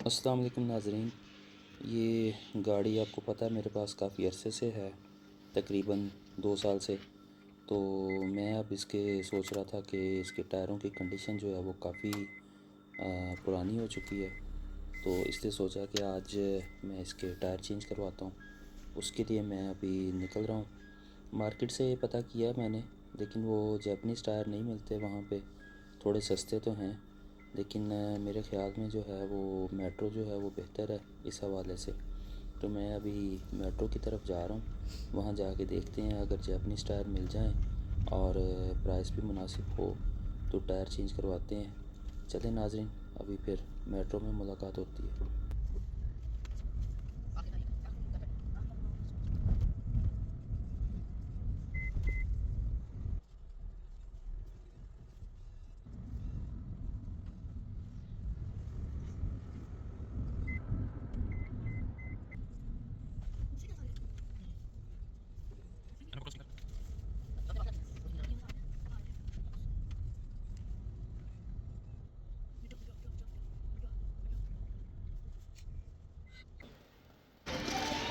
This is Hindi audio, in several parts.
अस्सलाम वालेकुम नाज़रीन। ये गाड़ी आपको पता है मेरे पास काफ़ी अरसे से है, तकरीबन 2 साल से। तो मैं अब इसके सोच रहा था कि इसके टायरों की कंडीशन जो है वो काफ़ी पुरानी हो चुकी है। तो इसलिए सोचा कि आज मैं इसके टायर चेंज करवाता हूँ। उसके लिए मैं अभी निकल रहा हूँ। मार्केट से पता किया मैंने, लेकिन वो जैपनीज़ टायर नहीं मिलते वहाँ पे। थोड़े सस्ते तो हैं, लेकिन मेरे ख़्याल में जो है वो मेट्रो जो है वो बेहतर है इस हवाले से। तो मैं अभी मेट्रो की तरफ जा रहा हूँ। वहाँ जाके देखते हैं, अगर जैपनीज़ टायर मिल जाएँ और प्राइस भी मुनासिब हो तो टायर चेंज करवाते हैं। चलें नाज़रीन, अभी फिर मेट्रो में मुलाकात होती है।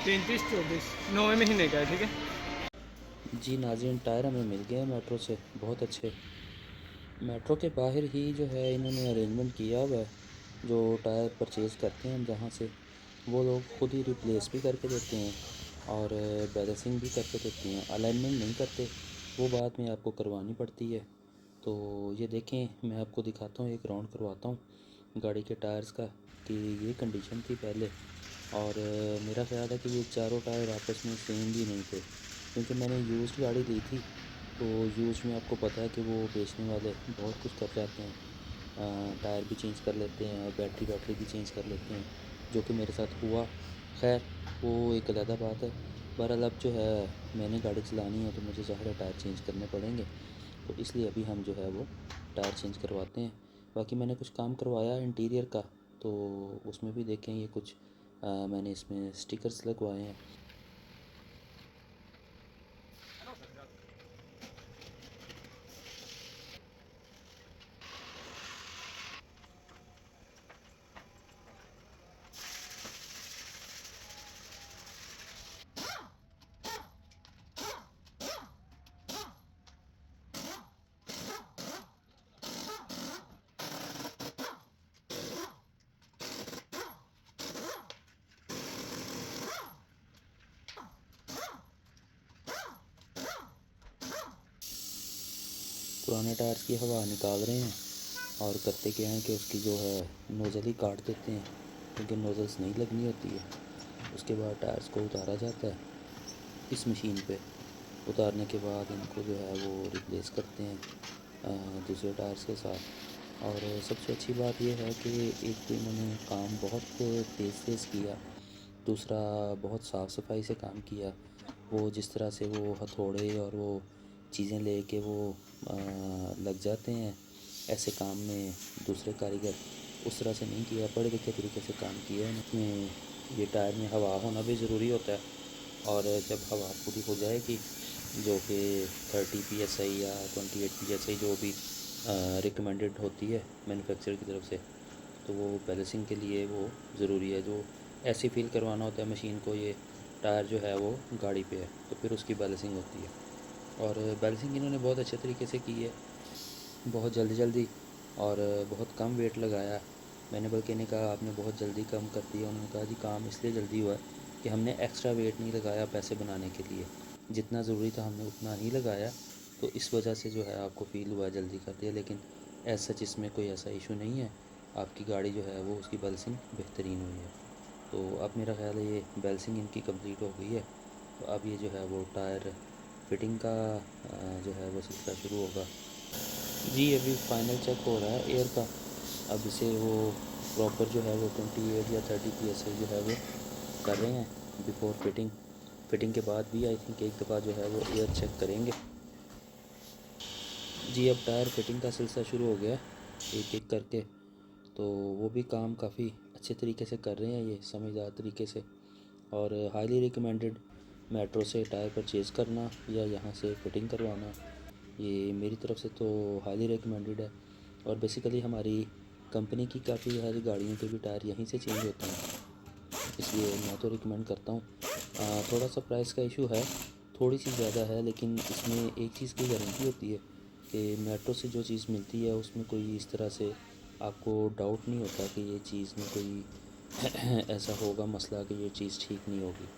33-24 9वें महीने का है, ठीक है। जी नाज़रीन, टायर हमें मिल गए हैं मेट्रो से, बहुत अच्छे। मेट्रो के बाहर ही जो है इन्होंने अरेंजमेंट किया हुआ है। जो टायर परचेज़ करते हैं हम जहाँ से, वो लोग ख़ुद ही रिप्लेस भी करके देते हैं और बैलेंसिंग भी करके देती हैं। अलाइनमेंट नहीं करते, वो बाद में आपको करवानी पड़ती है। तो ये देखें, मैं आपको दिखाता हूँ, एक राउंड करवाता हूँ गाड़ी के टायर्स का कि ये कंडीशन थी पहले। और मेरा ख़्याल है कि ये चारों टायर आपस में सेम भी नहीं थे, क्योंकि मैंने यूज़्ड गाड़ी ली थी। तो यूज़ में आपको पता है कि वो बेचने वाले बहुत कुछ कर जाते हैं। टायर भी चेंज कर लेते हैं और बैटरी वैटरी भी चेंज कर लेते हैं, जो कि मेरे साथ हुआ। खैर, वो एक अलग बात है। बहरहाल अब जो है मैंने गाड़ी चलानी है तो मुझे ज़ाहिर है टायर चेंज करने पड़ेंगे। तो इसलिए अभी हम जो है वो टायर चेंज करवाते हैं। बाकी मैंने कुछ काम करवाया इंटीरियर का, तो उसमें भी देखें, ये कुछ मैंने इसमें स्टिकर्स लगवाए हैं। पुराने टायर्स की हवा निकाल रहे हैं और करते क्या हैं कि उसकी जो है नोज़ल ही काट देते हैं, क्योंकि नोज़ल्स नहीं लगनी होती है। उसके बाद टायर्स को उतारा जाता है इस मशीन पे। उतारने के बाद इनको जो है वो रिप्लेस करते हैं दूसरे टायर्स के साथ। और सबसे अच्छी बात यह है कि एक तो इन्होंने काम बहुत तेज़ तेज़ किया, दूसरा बहुत साफ़ सफाई से काम किया। वो जिस तरह से वो हथौड़े और वो चीज़ें लेके वो लग जाते हैं ऐसे काम में दूसरे कारीगर, उस तरह से नहीं किया, पढ़े लिखे तरीके से काम किया है इसमें। ये टायर में हवा होना भी ज़रूरी होता है, और जब हवा पूरी हो जाएगी, जो कि 30 PSI या 28 PSI जो भी रिकमेंडेड होती है मैन्युफैक्चरर की तरफ से, तो वो बैलेंसिंग के लिए वो ज़रूरी है। जो ऐसे फील करवाना होता है मशीन को, ये टायर जो है वो गाड़ी पे है, तो फिर उसकी बैलेंसिंग होती है। और बैलेंसिंग इन्होंने बहुत अच्छे तरीके से की है, बहुत जल्दी जल्दी, और बहुत कम वेट लगाया। मैंने बल्कि इन्हें कहा आपने बहुत जल्दी कम कर दिया। उन्होंने कहा जी काम इसलिए जल्दी हुआ है कि हमने एक्स्ट्रा वेट नहीं लगाया पैसे बनाने के लिए, जितना ज़रूरी था हमने उतना ही लगाया। तो इस वजह से जो है आपको फ़ील हुआ जल्दी कर दिया, लेकिन ऐसा सच इसमें कोई ऐसा इशू नहीं है। आपकी गाड़ी जो है वो उसकी बैलेंसिंग बेहतरीन हुई है। तो अब मेरा ख़्याल है ये बैलेंसिंग इनकी कंप्लीट हो गई है। तो अब ये जो है वो टायर फिटिंग का जो है वो सिलसिला शुरू होगा। जी अभी फाइनल चेक हो रहा है एयर का। अब इसे वो प्रॉपर जो है वो 28 या 30 PSI जो है वो कर रहे हैं बिफ़ोर फिटिंग। फिटिंग के बाद भी आई थिंक एक दफ़ा जो है वो एयर चेक करेंगे। जी अब टायर फिटिंग का सिलसिला शुरू हो गया एक एक करके। तो वो भी काम काफ़ी अच्छे तरीके से कर रहे हैं ये, समझदार तरीके से। और हाईली रिकमेंडेड मेट्रो से टायर परचेज़ करना या यहाँ से फिटिंग करवाना, ये मेरी तरफ से तो हाईली रिकमेंडेड है। और बेसिकली हमारी कंपनी की काफ़ी सारी गाड़ियों के भी टायर यहीं से चेंज होते हैं, इसलिए मैं तो रिकमेंड करता हूँ। थोड़ा सा प्राइस का इशू है, थोड़ी सी ज़्यादा है, लेकिन इसमें एक चीज़ की गारंटी होती है कि मेट्रो से जो चीज़ मिलती है उसमें कोई इस तरह से आपको डाउट नहीं होता कि ये चीज़ में कोई ऐसा होगा मसला कि ये चीज़ ठीक नहीं होगी।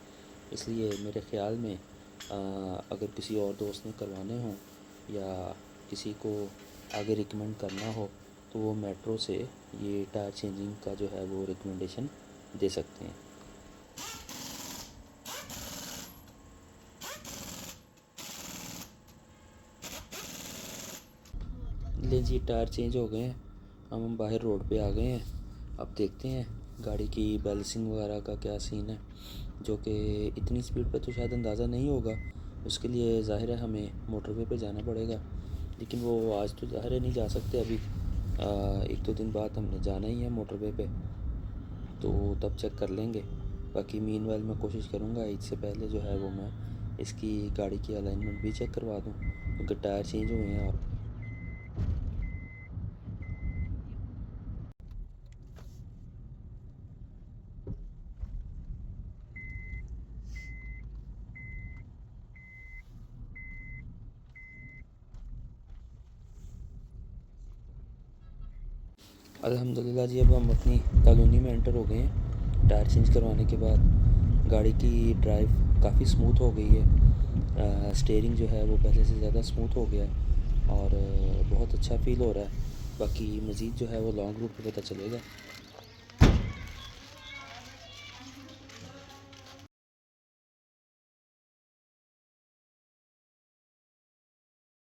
इसलिए मेरे ख़्याल में अगर किसी और दोस्त ने करवाने हों या किसी को आगे रिकमेंड करना हो तो वो मेट्रो से ये टायर चेंजिंग का जो है वो रिकमेंडेशन दे सकते हैं। ले जी, टायर चेंज हो गए हैं, हम बाहर रोड पे आ गए हैं। अब देखते हैं गाड़ी की बैलेंसिंग वगैरह का क्या सीन है, जो कि इतनी स्पीड पे तो शायद अंदाज़ा नहीं होगा। उसके लिए ज़ाहिर है हमें मोटरवे पे जाना पड़ेगा, लेकिन वो आज तो ज़ाहिर है नहीं जा सकते अभी। 1-2 दिन बाद हमने जाना ही है मोटरवे पे, तो तब चेक कर लेंगे। बाकी मीनवाइल मैं कोशिश करूँगा ईद से पहले जो है वो मैं इसकी गाड़ी की अलाइनमेंट भी चेक करवा दूँ, क्योंकि टायर चेंज हुए हैं। अल्हम्दुलिल्लाह जी, अब हम अपनी कॉलोनी में एंटर हो गए हैं। टायर चेंज करवाने के बाद गाड़ी की ड्राइव काफ़ी स्मूथ हो गई है। स्टीयरिंग जो है वो पहले से ज़्यादा स्मूथ हो गया है और बहुत अच्छा फ़ील हो रहा है। बाकी मज़ीद जो है वो लॉन्ग रूट पे पता चलेगा।